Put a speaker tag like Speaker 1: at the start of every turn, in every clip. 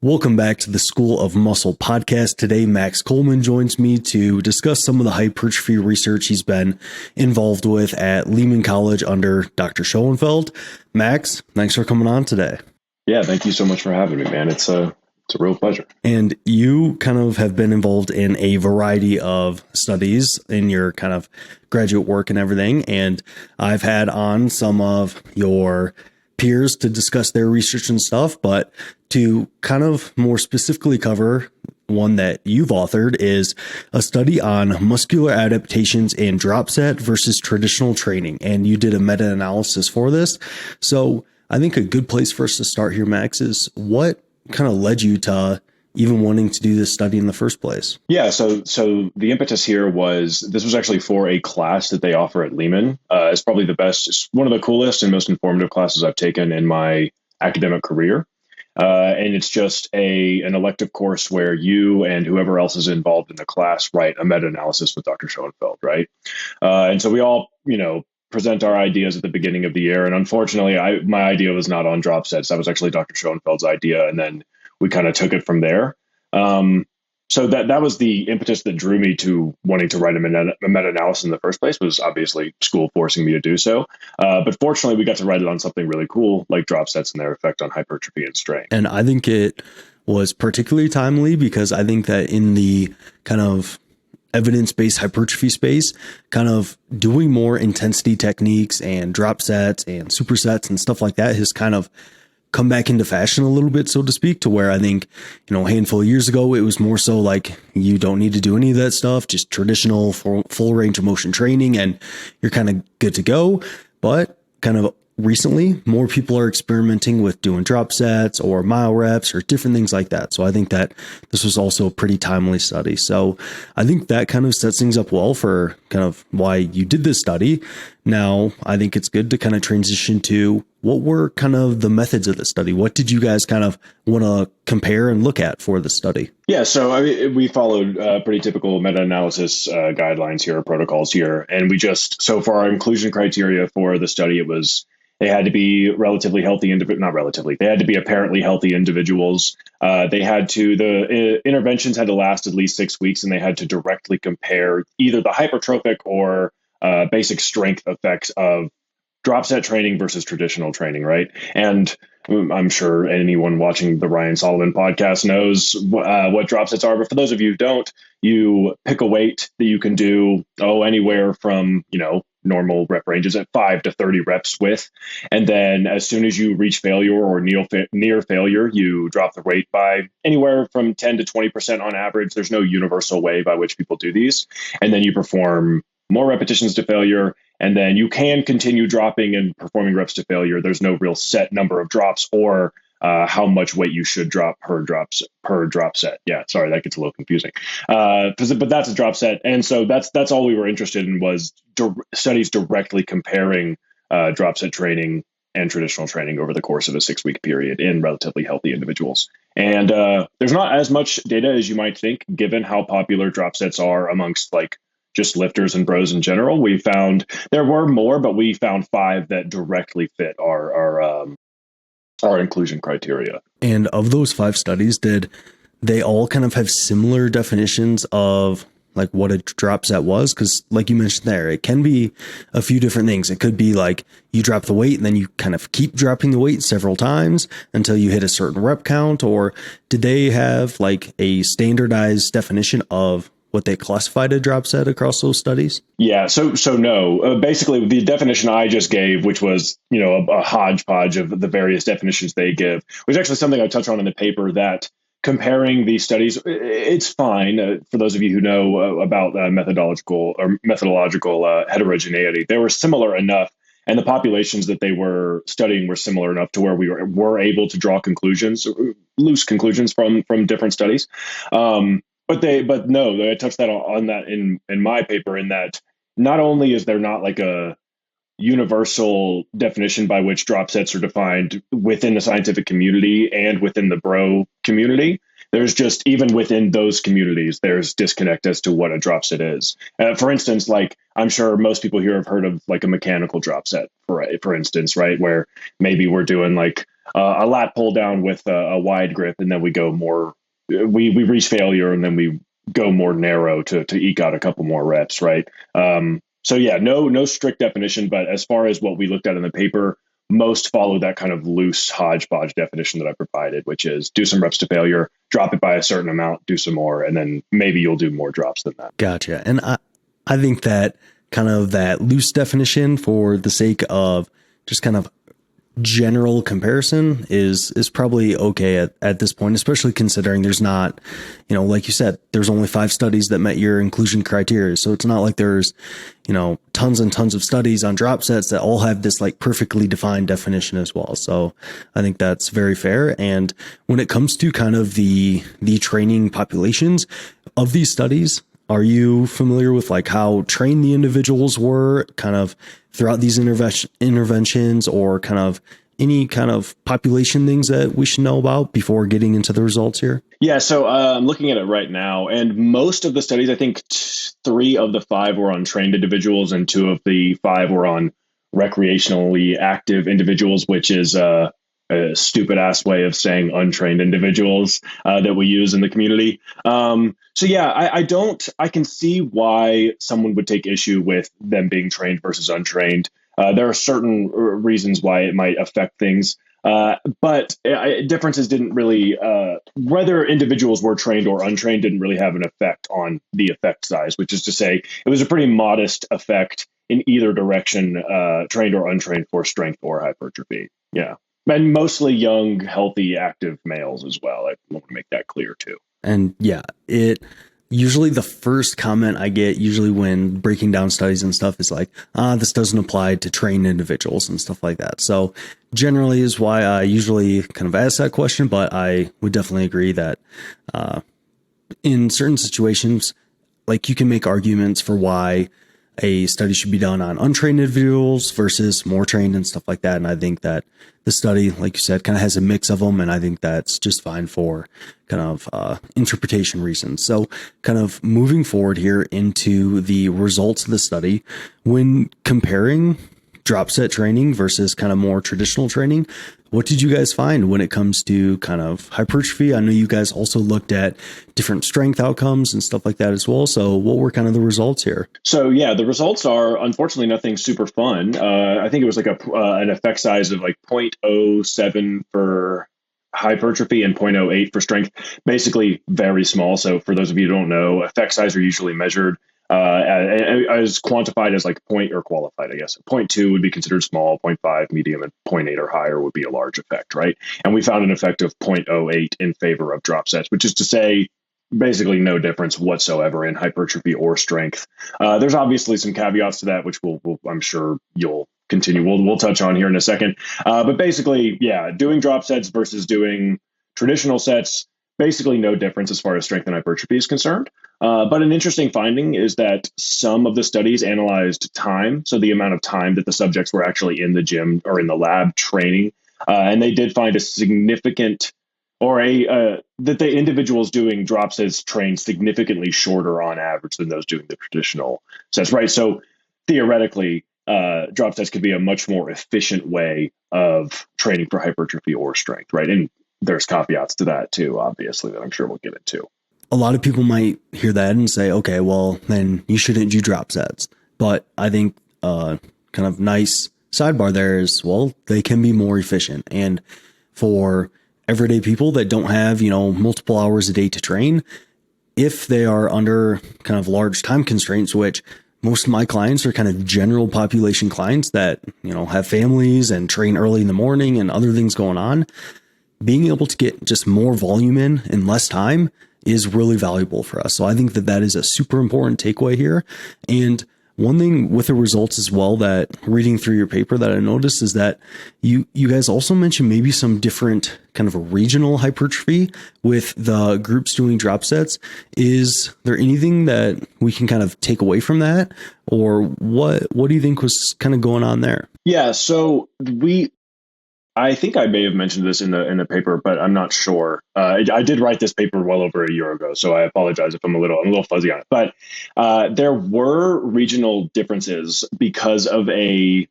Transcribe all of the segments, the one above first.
Speaker 1: Welcome back to the School of Muscle podcast. Today, Max Coleman joins me to discuss some of the hypertrophy research he's been involved with at Lehman College under Dr. Schoenfeld. Max, thanks for coming on today.
Speaker 2: Yeah, thank you so much for having me, man. It's a real pleasure.
Speaker 1: And you kind of have been involved in a variety of studies in your kind of graduate work and everything. And I've had on some of your peers to discuss their research and stuff, but to kind of more specifically cover one that you've authored is a study on muscular adaptations in drop set versus traditional training. And you did a meta-analysis for this. So I think a good place for us to start here, Max, is what kind of led you to even wanting to do this study in the first place?
Speaker 2: Yeah, so the impetus here was this was actually for a class that they offer at Lehman. It's probably the best, it's one of the coolest and most informative classes I've taken in my academic career. And it's just an elective course where you and whoever else is involved in the class write a meta-analysis with Dr. Schoenfeld, right? And so we all, present our ideas at the beginning of the year. And unfortunately, my idea was not on drop sets. That was actually Dr. Schoenfeld's idea. And then we kind of took it from there. So that was the impetus that drew me to wanting to write a meta-analysis in the first place, was obviously school forcing me to do so. But fortunately, we got to write it on something really cool, like drop sets and their effect on hypertrophy and strength.
Speaker 1: And I think it was particularly timely because I think that in the kind of evidence-based hypertrophy space, kind of doing more intensity techniques and drop sets and supersets and stuff like that has kind of come back into fashion a little bit, so to speak, to where I think, a handful of years ago, it was more so like you don't need to do any of that stuff, just traditional full range of motion training and you're kind of good to go. But kind of recently, more people are experimenting with doing drop sets or mile reps or different things like that. So I think that this was also a pretty timely study. So I think that kind of sets things up well for kind of why you did this study. Now, I think it's good to kind of transition to what were kind of the methods of the study. What did you guys kind of want to compare and look at for the study?
Speaker 2: Yeah, so we followed pretty typical meta-analysis guidelines here, protocols here. And so for our inclusion criteria for the study, they had to be relatively healthy, they had to be apparently healthy individuals. The interventions had to last at least 6 weeks, and they had to directly compare either the hypertrophic or basic strength effects of drop set training versus traditional training, right? And I'm sure anyone watching the Ryan Solomon podcast knows what drop sets are. But for those of you who don't, you pick a weight that you can do, anywhere from, normal rep ranges at 5 to 30 reps with. And then as soon as you reach failure or near failure, you drop the weight by anywhere from 10 to 20% on average. There's no universal way by which people do these. And then you perform more repetitions to failure. And then you can continue dropping and performing reps to failure. There's no real set number of drops or how much weight you should drop per drop set. Yeah, sorry, that gets a little confusing. But that's a drop set, and so that's all we were interested in was studies directly comparing drop set training and traditional training over the course of a 6-week period in relatively healthy individuals. And there's not as much data as you might think, given how popular drop sets are amongst just lifters and bros in general. We found there were more, but we found 5 that directly fit our inclusion criteria.
Speaker 1: And of those 5 studies, did they all kind of have similar definitions of like what a drop set was? Because like you mentioned there, it can be a few different things. It could be like you drop the weight and then you kind of keep dropping the weight several times until you hit a certain rep count. Or did they have like a standardized definition of what they classified a drop set across those studies?
Speaker 2: Yeah, so no. Basically, the definition I just gave, which was a hodgepodge of the various definitions they give, was actually something I touch on in the paper. That comparing these studies, it's fine for those of you who know about methodological heterogeneity. They were similar enough, and the populations that they were studying were similar enough to where we were able to draw loose conclusions from different studies. But no, I touched on that in my paper, in that not only is there not like a universal definition by which drop sets are defined within the scientific community and within the bro community, there's just, even within those communities, there's disconnect as to what a drop set is. For instance, like I'm sure most people here have heard of like a mechanical drop set, for instance, right? Where maybe we're doing like a lat pull down with a wide grip, and then we go more. We reach failure, and then we go more narrow to eke out a couple more reps, right? So yeah, no strict definition, but as far as what we looked at in the paper, most follow that kind of loose hodgepodge definition that I provided, which is do some reps to failure, drop it by a certain amount, do some more, and then maybe you'll do more drops than that.
Speaker 1: Gotcha. And I think that kind of that loose definition for the sake of just kind of general comparison is probably okay at this point, especially considering there's not, like you said, there's only 5 studies that met your inclusion criteria. So it's not like there's, tons and tons of studies on drop sets that all have this like perfectly defined definition as well. So I think that's very fair. And when it comes to kind of the training populations of these studies, are you familiar with like how trained the individuals were kind of throughout these interventions, or kind of any kind of population things that we should know about before getting into the results here?
Speaker 2: Yeah, so I'm looking at it right now, and most of the studies, I think 3 of the 5 were on trained individuals, and 2 of the 5 were on recreationally active individuals, which is a stupid ass way of saying untrained individuals that we use in the community. So yeah, I can see why someone would take issue with them being trained versus untrained. There are certain reasons why it might affect things. But differences didn't really, whether individuals were trained or untrained didn't really have an effect on the effect size, which is to say it was a pretty modest effect in either direction, trained or untrained, for strength or hypertrophy. Yeah. And mostly young, healthy, active males as well. I want to make that clear too.
Speaker 1: And yeah, it usually the first comment I get usually when breaking down studies and stuff is like, this doesn't apply to trained individuals and stuff like that. So generally is why I usually kind of ask that question, but I would definitely agree that in certain situations, like you can make arguments for why a study should be done on untrained individuals versus more trained and stuff like that. And I think that the study, like you said, kind of has a mix of them. And I think that's just fine for kind of interpretation reasons. So kind of moving forward here into the results of the study, when comparing drop set training versus kind of more traditional training, what did you guys find when it comes to kind of hypertrophy? I know you guys also looked at different strength outcomes and stuff like that as well. So what were kind of the results here?
Speaker 2: So yeah, the results are unfortunately nothing super fun. I think it was like an effect size of like 0.07 for hypertrophy and 0.08 for strength, basically very small. So for those of you who don't know, effect size are usually measured as quantified as like point, or qualified, I guess. 0.2 would be considered small, 0.5 medium, and 0.8 or higher would be a large effect, right? And we found an effect of 0.08 in favor of drop sets, which is to say basically no difference whatsoever in hypertrophy or strength. There's obviously some caveats to that, which I'm sure you'll continue. We'll touch on here in a second. But basically, yeah, doing drop sets versus doing traditional sets, basically no difference as far as strength and hypertrophy is concerned. But an interesting finding is that some of the studies analyzed time, so the amount of time that the subjects were actually in the gym or in the lab training, and they did find a significant, or that the individuals doing drop sets trained significantly shorter on average than those doing the traditional sets, right? So theoretically, drop sets could be a much more efficient way of training for hypertrophy or strength, right? And there's caveats to that too, obviously, that I'm sure we'll get into.
Speaker 1: A lot of people might hear that and say, okay, well, then you shouldn't do drop sets. But I think kind of nice sidebar there is, well, they can be more efficient. And for everyday people that don't have, multiple hours a day to train, if they are under kind of large time constraints, which most of my clients are kind of general population clients that, have families and train early in the morning and other things going on, being able to get just more volume in less time is really valuable for us. So I think that is a super important takeaway here. And one thing with the results as well, that reading through your paper that I noticed, is that you guys also mentioned maybe some different kind of regional hypertrophy with the groups doing drop sets. Is there anything that we can kind of take away from that, or what do you think was kind of going on there?
Speaker 2: Yeah, so I think I may have mentioned this in the paper, but I'm not sure. I did write this paper well over a year ago, so I apologize if I'm a little fuzzy on it. But there were regional differences because of a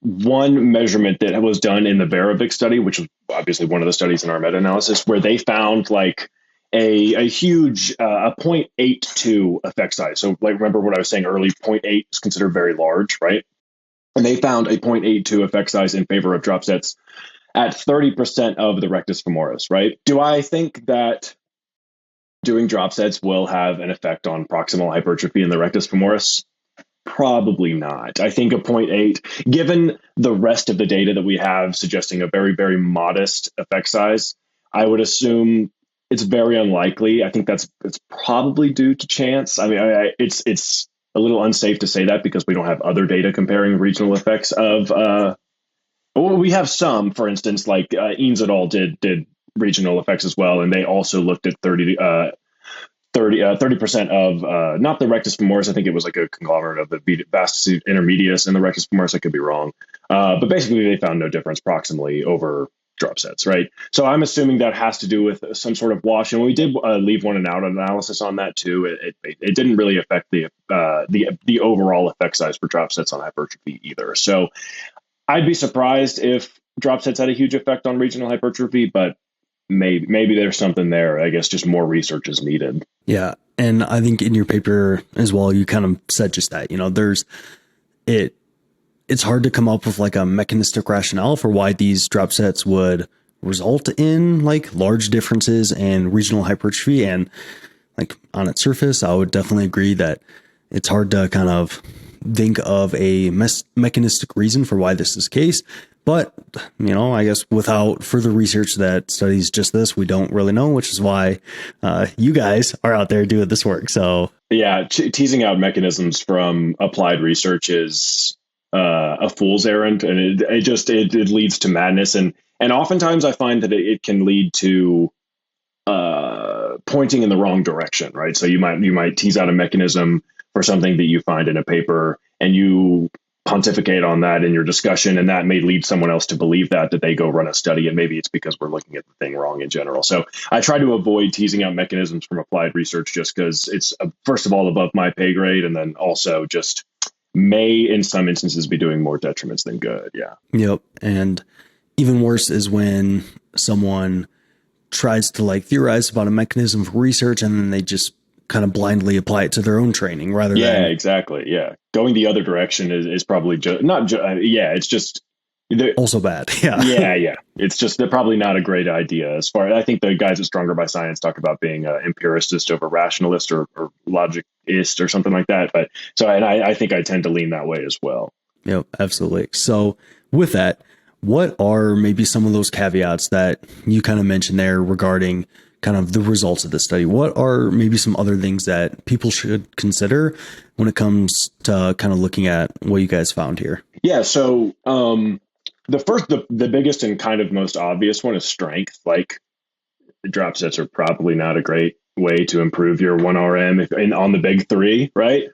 Speaker 2: one measurement that was done in the Barovic study, which was obviously one of the studies in our meta-analysis, where they found like a huge a 0.82 effect size. So like remember what I was saying earlier, 0.8 is considered very large, right? And they found a 0.82 effect size in favor of drop sets at 30% of the rectus femoris, right? Do I think that doing drop sets will have an effect on proximal hypertrophy in the rectus femoris? Probably not. I think a 0.8, given the rest of the data that we have suggesting a very, very modest effect size, I would assume it's very unlikely. I think it's probably due to chance. I mean, it's a little unsafe to say that because we don't have other data comparing regional effects of. Well, we have some, for instance, like Eanes et al. did regional effects as well, and they also looked at 30% of not the rectus femoris. I think it was like a conglomerate of the vastus intermedius and the rectus femoris. I could be wrong, but basically they found no difference proximally over drop sets, right? So I'm assuming that has to do with some sort of wash. And we did leave one and out analysis on that too. It didn't really affect the overall effect size for drop sets on hypertrophy either. So I'd be surprised if drop sets had a huge effect on regional hypertrophy, but maybe there's something there. I guess just more research is needed.
Speaker 1: Yeah. And I think in your paper as well, you kind of said just that, it's hard to come up with like a mechanistic rationale for why these drop sets would result in like large differences in regional hypertrophy. And like on its surface, I would definitely agree that it's hard to kind of think of a mechanistic reason for why this is the case. But, I guess without further research that studies just this, we don't really know, which is why you guys are out there doing this work. So,
Speaker 2: yeah, teasing out mechanisms from applied research is a fool's errand, and it leads to madness. And oftentimes I find that it can lead to pointing in the wrong direction, right? So you might tease out a mechanism for something that you find in a paper, and you pontificate on that in your discussion, and that may lead someone else to believe that they go run a study, and maybe it's because we're looking at the thing wrong in general. So I try to avoid teasing out mechanisms from applied research just because it's first of all above my pay grade, and then also just may in some instances be doing more detriments than good. Yeah.
Speaker 1: Yep. And even worse is when someone tries to like theorize about a mechanism for research and then they just kind of blindly apply it to their own training rather than.
Speaker 2: Yeah, exactly. Yeah. Going the other direction is probably it's just
Speaker 1: also bad. Yeah.
Speaker 2: Yeah. It's just they're probably not a great idea as far. I think the guys at Stronger by Science talk about being an empiricist over rationalist or logicist or something like that. But I think I tend to lean that way as well.
Speaker 1: Yep, absolutely. So with that, what are maybe some of those caveats that you kind of mentioned there regarding kind of the results of the study? What are maybe some other things that people should consider when it comes to kind of looking at what you guys found here?
Speaker 2: Yeah. So the biggest and kind of most obvious one is strength. Like drop sets are probably not a great way to improve your 1RM on the big three, right?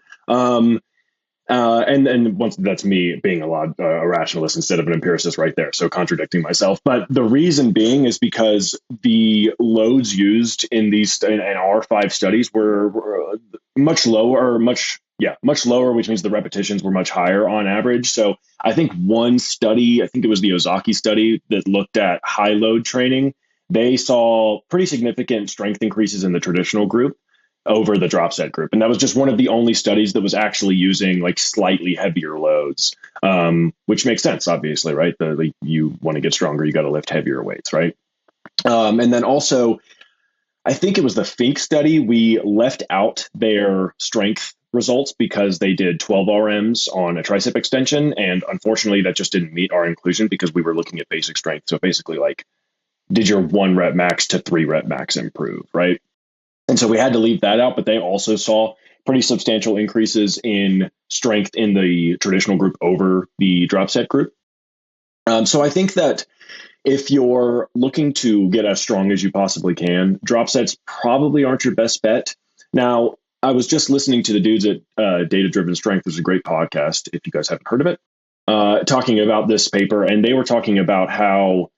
Speaker 2: And once that's me being a rationalist instead of an empiricist right there. So contradicting myself. But the reason being is because the loads used in our 5 studies were much lower, much lower, which means the repetitions were much higher on average. So I think one study, I think it was the Ozaki study that looked at high load training. They saw pretty significant strength increases in the traditional group over the drop set group. And that was just one of the only studies that was actually using like slightly heavier loads, which makes sense, obviously, right? You want to get stronger, you got to lift heavier weights, right? And then also, I think it was the Fink study. We left out their strength results because they did 12 RMs on a tricep extension. And unfortunately, that just didn't meet our inclusion because we were looking at basic strength. So basically, like, did your 1 rep max to 3 rep max improve, right? And so we had to leave that out, but they also saw pretty substantial increases in strength in the traditional group over the drop set group. So I think that if you're looking to get as strong as you possibly can, drop sets probably aren't your best bet. Now, I was just listening to the dudes at Data Driven Strength. There's a great podcast, if you guys haven't heard of it, talking about this paper. And they were talking about how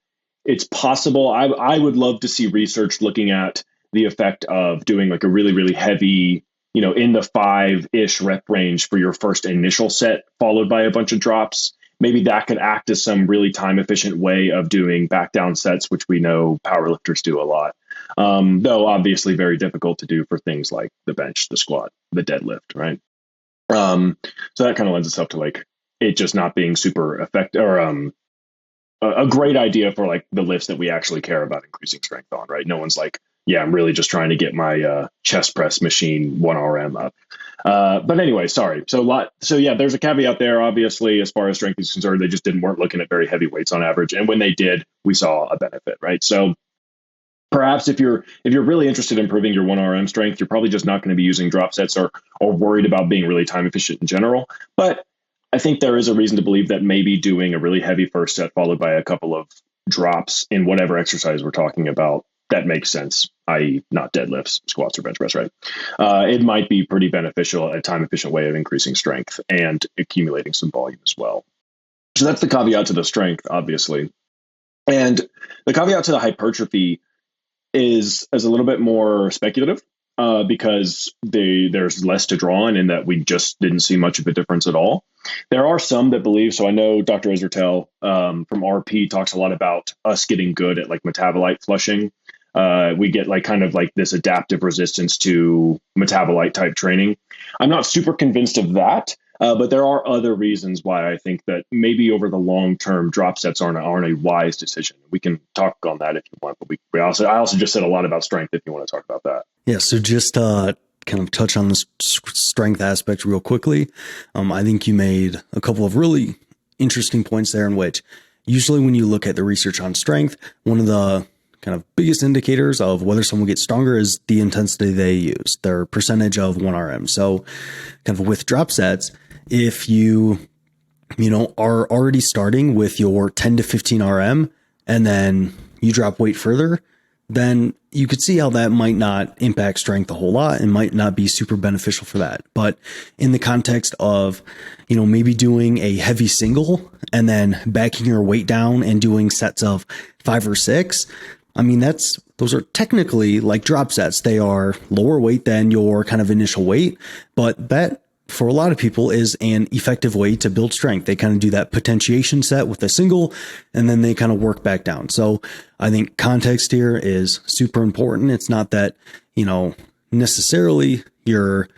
Speaker 2: it's possible. I would love to see research looking at the effect of doing like a really, really heavy, in the 5-ish rep range for your first initial set, followed by a bunch of drops. maybe that could act as some really time efficient way of doing back down sets, which we know powerlifters do a lot. Though obviously very difficult to do for things like the bench, the squat, the deadlift, right? So that kind of lends itself to like it just not being super effective or a great idea for like the lifts that we actually care about increasing strength on, right? No one's like, yeah, I'm really just trying to get my chest press machine 1RM up. But anyway, sorry. So yeah, there's a caveat there. Obviously, as far as strength is concerned, they just weren't looking at very heavy weights on average, and when they did, we saw a benefit, right? So perhaps if you're really interested in improving your 1RM strength, you're probably just not going to be using drop sets or worried about being really time efficient in general. But I think there is a reason to believe that maybe doing a really heavy first set followed by a couple of drops in whatever exercise we're talking about, that makes sense, i.e. not deadlifts, squats, or bench press, right? It might be pretty beneficial, a time efficient way of increasing strength and accumulating some volume as well. So that's the caveat to the strength, obviously. And the caveat to the hypertrophy is a little bit more speculative because there's less to draw on in that we just didn't see much of a difference at all. There are some that believe, so I know Dr. Ezertel from RP talks a lot about us getting good at like metabolite flushing. We get like kind of like this adaptive resistance to metabolite type training. I'm not super convinced of that. But there are other reasons why I think that maybe over the long term, drop sets aren't a wise decision. We can talk on that if you want, but I also just said a lot about strength if you want to talk about that.
Speaker 1: Yeah. So just kind of touch on the strength aspect real quickly. I think you made a couple of really interesting points there in which usually when you look at the research on strength, one of the kind of biggest indicators of whether someone gets stronger is the intensity they use, their percentage of 1RM. So kind of with drop sets, if you are already starting with your 10 to 15 RM and then you drop weight further, then you could see how that might not impact strength a whole lot and might not be super beneficial for that. But in the context of, maybe doing a heavy single and then backing your weight down and doing sets of 5 or 6, I mean, those are technically like drop sets. They are lower weight than your kind of initial weight, but that for a lot of people is an effective way to build strength. They kind of do that potentiation set with a single and then they kind of work back down. So I think context here is super important. It's not that, necessarily your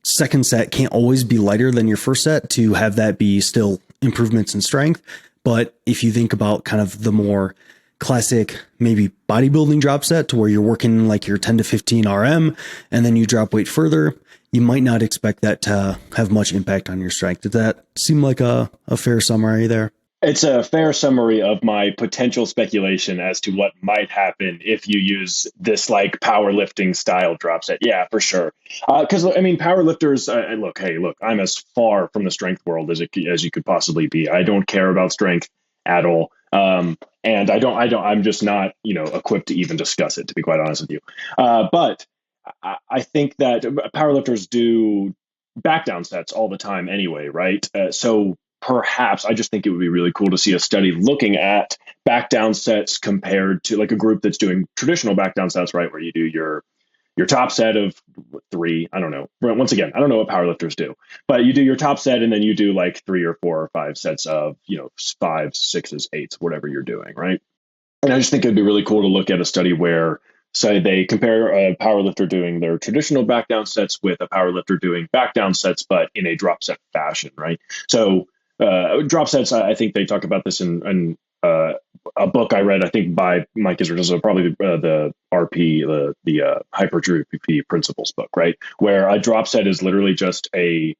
Speaker 1: second set can't always be lighter than your first set to have that be still improvements in strength. But if you think about kind of the more classic, maybe bodybuilding drop set to where you're working like your 10 to 15 RM and then you drop weight further, you might not expect that to have much impact on your strength. Did that seem like a fair summary there?
Speaker 2: It's a fair summary of my potential speculation as to what might happen if you use this like powerlifting style drop set. Yeah, for sure. Because I mean, powerlifters. Look, I'm as far from the strength world as you could possibly be. I don't care about strength at all, and I'm just not equipped to even discuss it. To be quite honest with you, but I think that powerlifters do back down sets all the time anyway, right? So perhaps I just think it would be really cool to see a study looking at back down sets compared to like a group that's doing traditional back down sets, right? Where you do your top set of 3. I don't know. Once again, I don't know what powerlifters do, but you do your top set and then you do like 3 or 4 or 5 sets of, 5s, 6s, 8s, whatever you're doing, right? And I just think it'd be really cool to look at a study where, say, they compare a powerlifter doing their traditional back down sets with a powerlifter doing back down sets, but in a drop set fashion, right? So drop sets, I think they talk about this in a book I read, I think by Mike Israel, so probably the RP, the Hypertrophy Principles book, right? Where a drop set is literally just a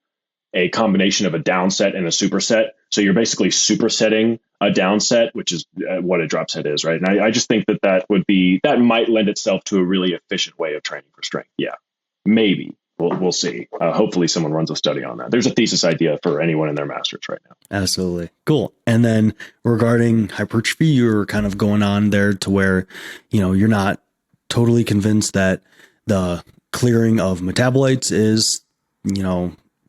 Speaker 2: combination of a down set and a superset. So you're basically supersetting a down set, which is what a drop set is, right? And I just think that might lend itself to a really efficient way of training for strength. Yeah, maybe. We'll see. Hopefully someone runs a study on that. There's a thesis idea for anyone in their master's right now.
Speaker 1: Absolutely. Cool. And then regarding hypertrophy, you're kind of going on there to where, you're not totally convinced that the clearing of metabolites is,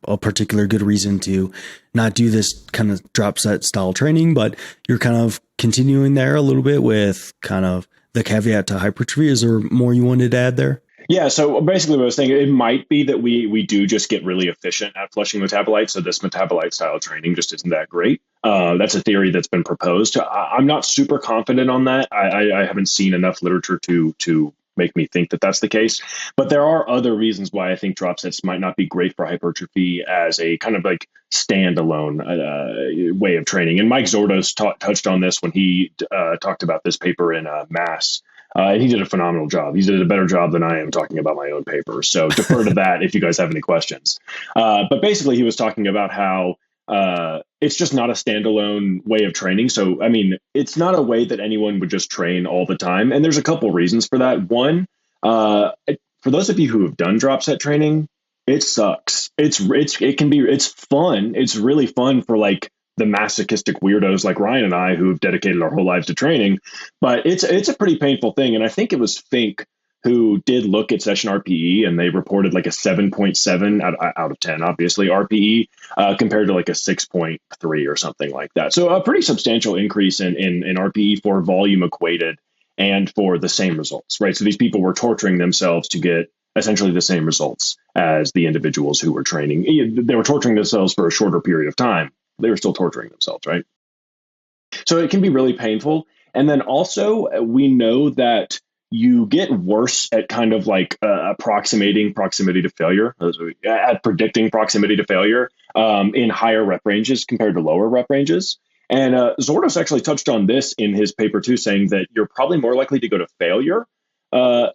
Speaker 1: a particular good reason to not do this kind of drop set style training, but you're kind of continuing there a little bit with kind of the caveat to hypertrophy. Is there more you wanted to add there?
Speaker 2: Yeah, so basically what I was saying, it might be that we do just get really efficient at flushing metabolites, so this metabolite style training just isn't that great. That's a theory that's been proposed. I'm not super confident on that. I haven't seen enough literature to make me think that that's the case. But there are other reasons why I think drop sets might not be great for hypertrophy as a kind of like standalone way of training. And Mike Zordos touched on this when he talked about this paper in Mass. And he did a phenomenal job. He did a better job than I am talking about my own paper. So defer to that if you guys have any questions. But basically, he was talking about how it's just not a standalone way of training. So, I mean, it's not a way that anyone would just train all the time. And there's a couple reasons for that. One, for those of you who have done drop set training, it sucks. It's fun. It's really fun for like the masochistic weirdos like Ryan and I who've dedicated our whole lives to training, but it's a pretty painful thing. And I think it was Fink who did look at session RPE, and they reported like a 7.7 out of 10, obviously RPE, compared to like a 6.3 or something like that. So a pretty substantial increase in RPE for volume equated and for the same results, right? So these people were torturing themselves to get essentially the same results as the individuals who were training. They were torturing themselves for a shorter period of time. They were still torturing themselves, right? So it can be really painful. And then also, we know that you get worse at kind of like approximating proximity to failure, at predicting proximity to failure in higher rep ranges compared to lower rep ranges. And Zordos actually touched on this in his paper too, saying that you're probably more likely to go to failure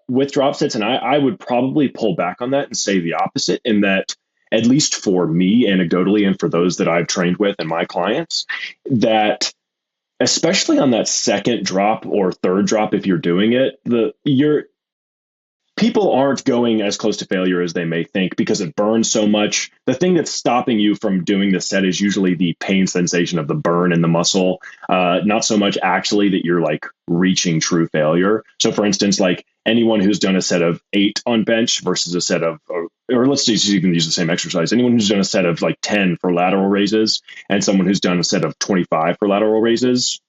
Speaker 2: with drop sets. And I would probably pull back on that and say the opposite, in that, at least for me anecdotally and for those that I've trained with and my clients, that especially on that second drop or third drop, if you're doing it, your people aren't going as close to failure as they may think because it burns so much. The thing that's stopping you from doing the set is usually the pain sensation of the burn in the muscle, not so much actually that you're like reaching true failure. So for instance, like anyone who's done a set of 8 on bench versus a set of, or let's just even use the same exercise, anyone who's done a set of like 10 for lateral raises and someone who's done a set of 25 for lateral raises,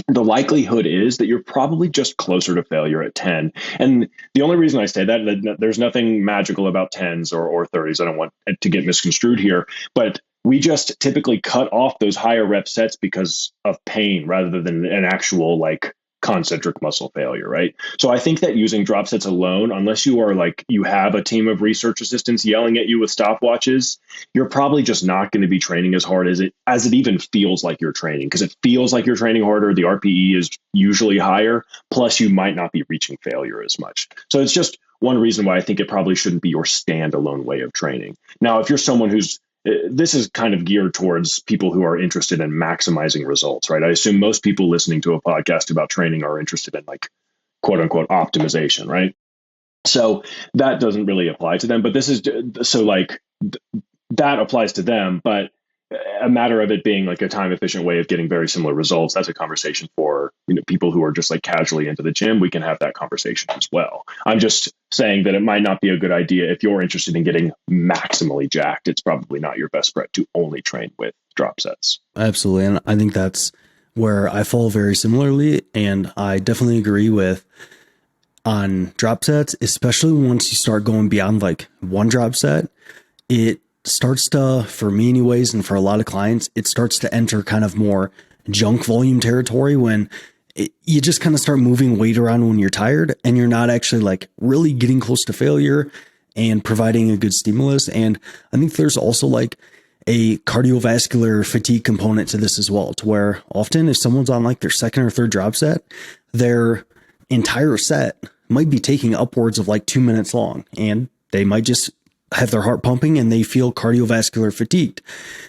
Speaker 2: the likelihood is that you're probably just closer to failure at 10. And the only reason I say that there's nothing magical about 10s or 30s. I don't want it to get misconstrued here, but we just typically cut off those higher rep sets because of pain rather than an actual like concentric muscle failure, right? So I think that using drop sets alone, unless you are like, you have a team of research assistants yelling at you with stopwatches, you're probably just not going to be training as hard as it even feels like you're training, because it feels like you're training harder. The RPE is usually higher, plus you might not be reaching failure as much. So it's just one reason why I think it probably shouldn't be your standalone way of training. Now, if you're someone who's this is kind of geared towards people who are interested in maximizing results, right? I assume most people listening to a podcast about training are interested in like quote unquote optimization, right? So that doesn't really apply to them, but this is so like that applies to them, but a matter of it being like a time efficient way of getting very similar results. That's a conversation for people who are just like casually into the gym. We can have that conversation as well. I'm just saying that it might not be a good idea if you're interested in getting maximally jacked. It's probably not your best bet to only train with drop sets.
Speaker 1: Absolutely. And I think that's where I fall very similarly. And I definitely agree with on drop sets, especially once you start going beyond like one drop set, it starts to, for me anyways, and for a lot of clients, it starts to enter kind of more junk volume territory when you just kind of start moving weight around when you're tired and you're not actually like really getting close to failure and providing a good stimulus. And I think there's also like a cardiovascular fatigue component to this as well, to where often if someone's on like their second or third drop set, their entire set might be taking upwards of like 2 minutes long, and they might just have their heart pumping and they feel cardiovascular fatigued.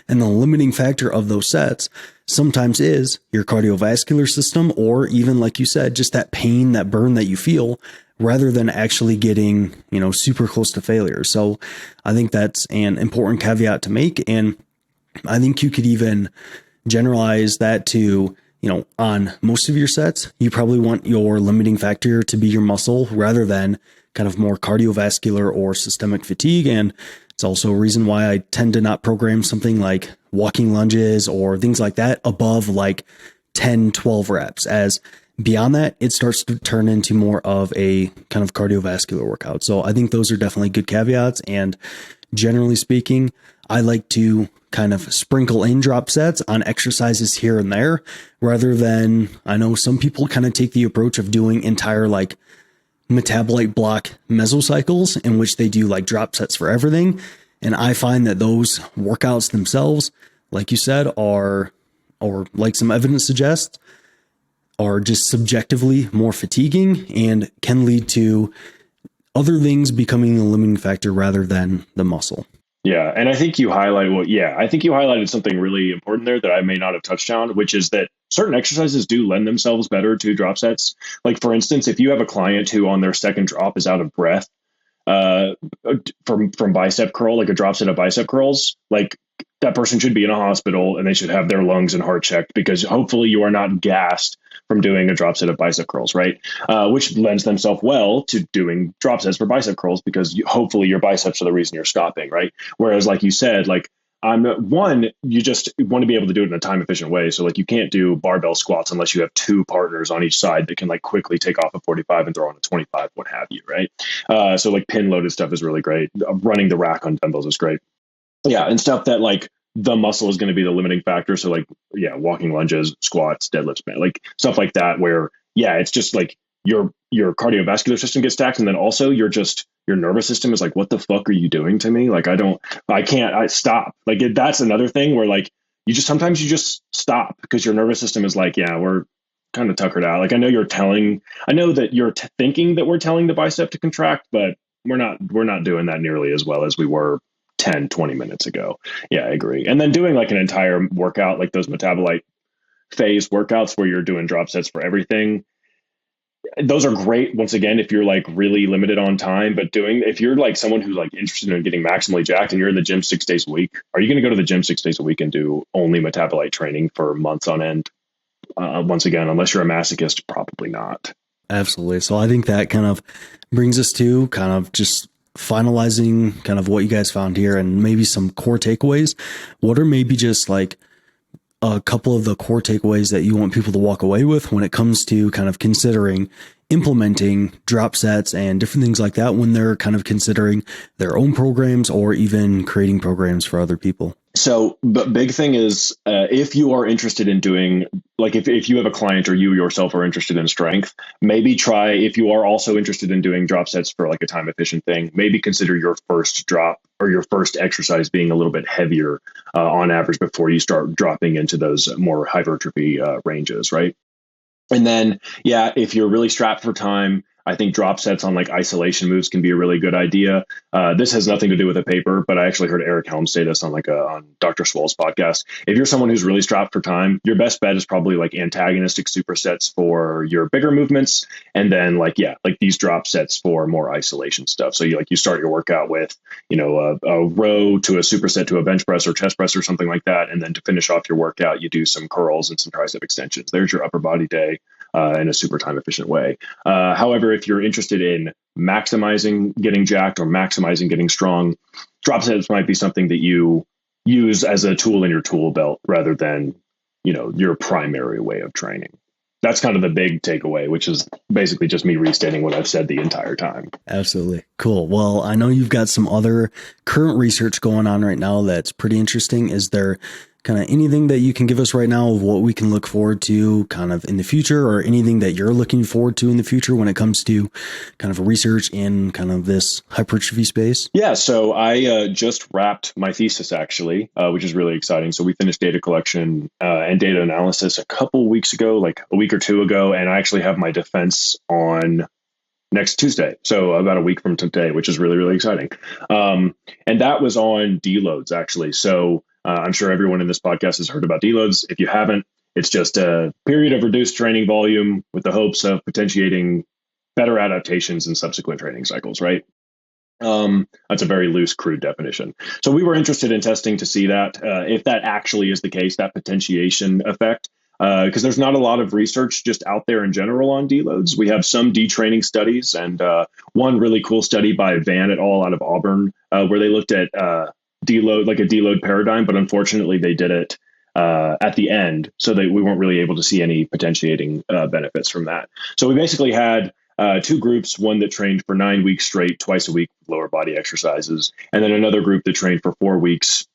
Speaker 1: And the limiting factor of those sets sometimes is your cardiovascular system, or even like you said, just that pain, that burn that you feel, rather than actually getting, super close to failure. So I think that's an important caveat to make. And I think you could even generalize that to, on most of your sets, you probably want your limiting factor to be your muscle rather than kind of more cardiovascular or systemic fatigue. And it's also a reason why I tend to not program something like walking lunges or things like that above like 10, 12 reps, as beyond that, it starts to turn into more of a kind of cardiovascular workout. So I think those are definitely good caveats. And generally speaking, I like to kind of sprinkle in drop sets on exercises here and there rather than, I know some people kind of take the approach of doing entire like metabolite block mesocycles in which they do like drop sets for everything. And I find that those workouts themselves, like you said, are, or like some evidence suggests, are just subjectively more fatiguing and can lead to other things becoming the limiting factor rather than the muscle.
Speaker 2: Yeah, and I think you highlighted something really important there that I may not have touched on, which is that certain exercises do lend themselves better to drop sets. Like for instance, if you have a client who on their second drop is out of breath, uh, from bicep curl, like a drop set of bicep curls, like that person should be in a hospital and they should have their lungs and heart checked because hopefully you are not gassed from doing a drop set of bicep curls, right? Which lends themselves well to doing drop sets for bicep curls because hopefully your biceps are the reason you're stopping, right? Whereas, like you said, like you just want to be able to do it in a time efficient way. So like you can't do barbell squats unless you have two partners on each side that can like quickly take off a 45 and throw on a 25, what have you, right? So like pin loaded stuff is really great. Running the rack on dumbbells is great. Yeah, and stuff that like the muscle is going to be the limiting factor. So like, yeah, walking lunges, squats, deadlifts, man, like stuff like that, where yeah, it's just like your cardiovascular system gets stacked, and then also your nervous system is like, what the fuck are you doing to me? Like I stop. Like that's another thing where like sometimes you just stop because your nervous system is like, yeah, we're kind of tuckered out. Like I know that you're thinking that we're telling the bicep to contract, but we're not doing that nearly as well as we were 10, 20 minutes ago. Yeah, I agree. And then doing like an entire workout, like those metabolite phase workouts where you're doing drop sets for everything. Those are great. Once again, if you're like really limited on time, but if you're like someone who's like interested in getting maximally jacked and you're in the gym 6 days a week, are you going to go to the gym 6 days a week and do only metabolite training for months on end? Once again, unless you're a masochist, probably not.
Speaker 1: Absolutely. So I think that kind of brings us to kind of just finalizing kind of what you guys found here and maybe some core takeaways. What are maybe just like a couple of the core takeaways that you want people to walk away with when it comes to kind of considering implementing drop sets and different things like that when they're kind of considering their own programs or even creating programs for other people?
Speaker 2: So, but big thing is if you are interested in doing, like if you have a client or you yourself are interested in strength, maybe try, if you are also interested in doing drop sets for like a time efficient thing, maybe consider your first drop or your first exercise being a little bit heavier on average before you start dropping into those more hypertrophy ranges, right? And then, yeah, if you're really strapped for time, I think drop sets on like isolation moves can be a really good idea. This has nothing to do with a paper, but I actually heard Eric Helms say this on on Dr. Swoll's podcast. If you're someone who's really strapped for time, your best bet is probably like antagonistic supersets for your bigger movements, and then like these drop sets for more isolation stuff. So you start your workout with a row to a superset to a bench press or chest press or something like that, and then to finish off your workout, you do some curls and some tricep extensions. There's your upper body day. In a super time efficient way. However, if you're interested in maximizing getting jacked or maximizing getting strong, drop sets might be something that you use as a tool in your tool belt rather than, your primary way of training. That's kind of the big takeaway, which is basically just me restating what I've said the entire time.
Speaker 1: Absolutely. Cool. Well, I know you've got some other current research going on right now that's pretty interesting. Is there kind of anything that you can give us right now of what we can look forward to kind of in the future, or anything that you're looking forward to in the future when it comes to kind of research in kind of this hypertrophy space?
Speaker 2: Yeah, so I just wrapped my thesis actually, which is really exciting. So we finished data collection and data analysis a couple weeks ago, like a week or two ago, and I actually have my defense on next Tuesday. So about a week from today, which is really, really exciting. And that was on deloads actually. So I'm sure everyone in this podcast has heard about deloads. If you haven't, it's just a period of reduced training volume with the hopes of potentiating better adaptations in subsequent training cycles, right? That's a very loose, crude definition. So we were interested in testing to see that if that actually is the case, that potentiation effect, because there's not a lot of research just out there in general on deloads. We have some detraining studies, and one really cool study by Van et al. Out of Auburn, where they looked at deload, like a deload paradigm, but unfortunately they did it at the end, so that we weren't really able to see any potentiating benefits from that. So we basically had two groups, one that trained for 9 weeks straight, twice a week, lower body exercises, and then another group that trained for 4 weeks,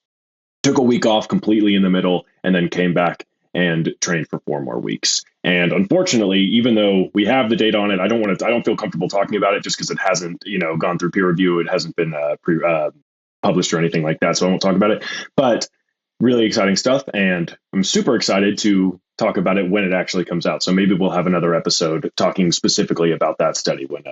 Speaker 2: took a week off completely in the middle, and then came back and trained for 4 more weeks. And unfortunately, even though we have the data on it, I don't feel comfortable talking about it just because it hasn't, gone through peer review. It hasn't been published or anything like that. So I won't talk about it, but really exciting stuff. And I'm super excited to talk about it when it actually comes out. So maybe we'll have another episode talking specifically about that study when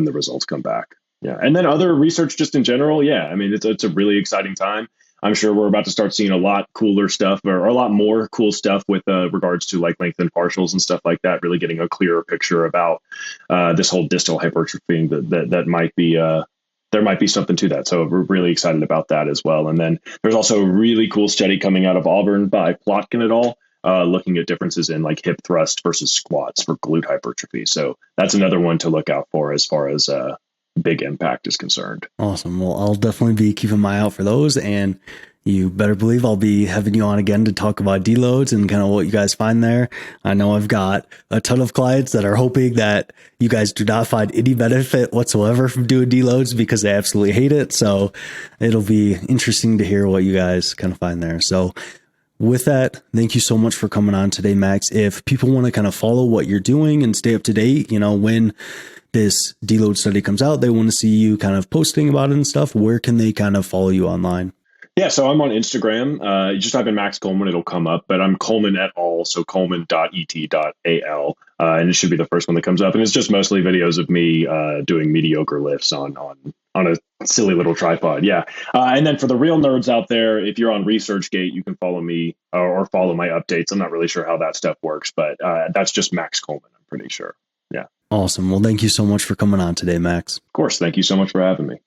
Speaker 2: the results come back. Yeah. And then other research just in general. Yeah. I mean, it's a really exciting time. I'm sure we're about to start seeing a lot cooler stuff, or a lot more cool stuff with regards to like lengthened partials and stuff like that, really getting a clearer picture about this whole distal hypertrophy that might be there might be something to that. So we're really excited about that as well. And then there's also a really cool study coming out of Auburn by Plotkin et al. Looking at differences in like hip thrust versus squats for glute hypertrophy. So that's another one to look out for as far as big impact is concerned.
Speaker 1: Awesome. Well, I'll definitely be keeping my eye out for those, and you better believe I'll be having you on again to talk about deloads and kind of what you guys find there. I know I've got a ton of clients that are hoping that you guys do not find any benefit whatsoever from doing deloads because they absolutely hate it. So it'll be interesting to hear what you guys kind of find there. So with that, thank you so much for coming on today, Max. If people want to kind of follow what you're doing and stay up to date, when this deload study comes out, they want to see you kind of posting about it and stuff, where can they kind of follow you online?
Speaker 2: Yeah, so I'm on Instagram. You just type in Max Coleman, it'll come up, but I'm Coleman et al. So Coleman.et.al. And it should be the first one that comes up. And it's just mostly videos of me doing mediocre lifts on a silly little tripod. Yeah. And then for the real nerds out there, if you're on ResearchGate, you can follow me or follow my updates. I'm not really sure how that stuff works, but that's just Max Coleman, I'm pretty sure. Yeah.
Speaker 1: Awesome. Well, thank you so much for coming on today, Max.
Speaker 2: Of course. Thank you so much for having me.